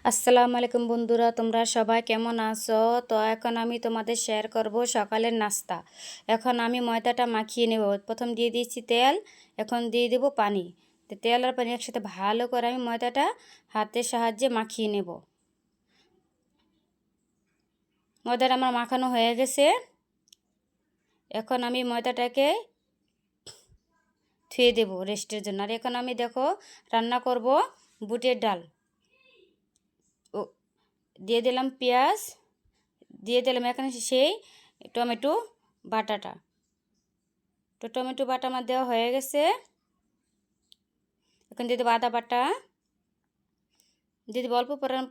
আসসালামু আলাইকুম বন্ধুরা, তোমরা সবাই কেমন আছো? তো এখন আমি তোমাদের শেয়ার করব সকালের নাস্তা। এখন আমি ময়দাটা মাখিয়ে নেব। প্রথম দিয়ে দিয়েছি তেল, এখন দিয়ে দেব পানি। তো তেল আর পানি একসাথে ভালো করে আমি ময়দাটা হাতের সাহায্যে মাখিয়ে নেব। ময়দাটা আমার মাখানো হয়ে গেছে। এখন আমি ময়দাটাকে ধুয়ে দেব রেস্টের জন্য। আর এখন আমি দেখো রান্না করব বুটের ডাল। দিয়ে দিলাম পেঁয়াজ, দিয়ে দিলাম এখানে সেই টমেটো বাটাটা। তো টমেটো বাটা আমার দেওয়া হয়ে গেছে। এখন দিয়ে দেবো আদা বাটা, দিয়ে দেবো অল্প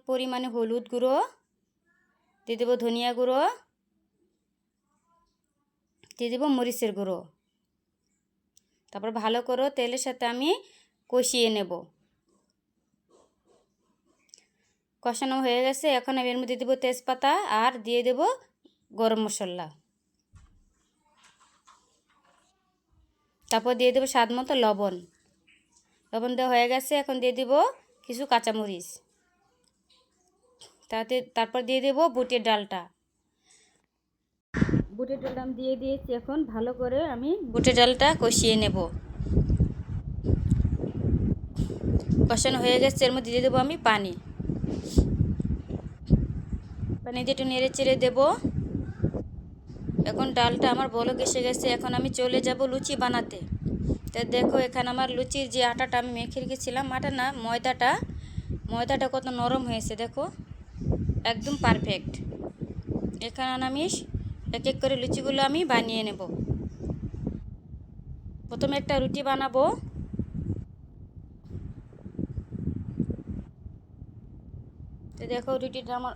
পরিমাণে হলুদ গুঁড়ো, দিয়ে দেবো ধনিয়া গুঁড়ো, দিয়ে দেবো মরিচের গুঁড়ো। তারপর ভালো করে তেলের সাথে আমি কষিয়ে নেব। কষানো হয়ে গেছে। এখন আমি এর মধ্যে দেবো তেজপাতা আর দিয়ে দেবো গরম মশলা। তারপর দিয়ে দেবো স্বাদ মতো লবণ। লবণ দেওয়া হয়ে গেছে। এখন দিয়ে দেবো কিছু কাঁচামরিচ। তারপর দিয়ে দেবো বুটের ডালটা। বুটের ডালটা আমি দিয়ে দিয়েছি। এখন ভালো করে আমি বুটের ডালটা কষিয়ে নেব। কষানো হয়ে গেছে। এর মধ্যে দিয়ে দেবো আমি পানি দিয়ে একটু নেড়ে চেড়ে দেবো। এখন ডালটা আমার বলক এসে গেছে। এখন আমি চলে যাব লুচি বানাতে। তো দেখো এখানে আমার লুচির যে আটাটা আমি মেখে রেখেছিলাম, আটা না ময়দাটা কত নরম হয়েছে দেখো, একদম পারফেক্ট। এখানে আমি এক এক করে লুচিগুলো আমি বানিয়ে নেব। প্রথমে একটা রুটি বানাবো। তো দেখো রুটিটা আমার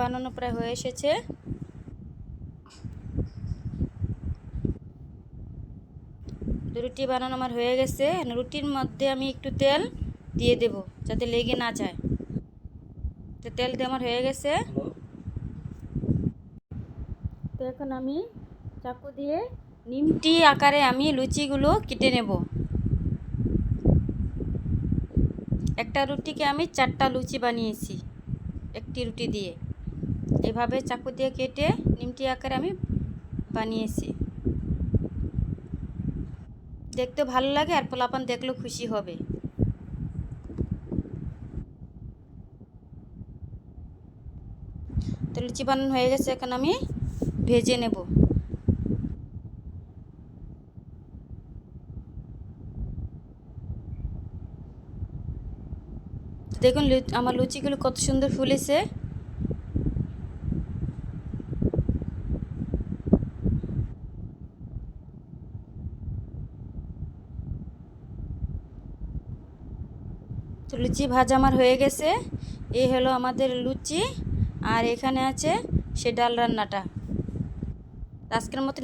বানানো প্রায় হয়ে এসেছে। রুটি বানানো আমার হয়ে গেছে। রুটির মধ্যে আমি একটু তেল দিয়ে দেব যাতে লেগে না যায়। তো তেল দিয়ে আমার হয়ে গেছে। তো এখন আমি চাকু দিয়ে নিমটি আকারে আমি লুচিগুলো কেটে নেব। একটা রুটিকে আমি 4টা লুচি বানিয়েছি একটি রুটি দিয়ে। এভাবে চাকু দিয়ে কেটে নিমটি আকারে আমি বানিয়েছি। দেখতে ভালো লাগে আর পোলাপান দেখলেও খুশি হবে। তো লুচি বানানো হয়ে গেছে। এখন আমি ভেজে নেব। দেখুন আমার লুচিগুলো কত সুন্দর ফুলেছে। তো লুচি ভাজা আমার হয়ে গেছে। এই হলো আমাদের লুচি, আর এখানে আছে সে ডাল রান্নাটা। আজকের মতন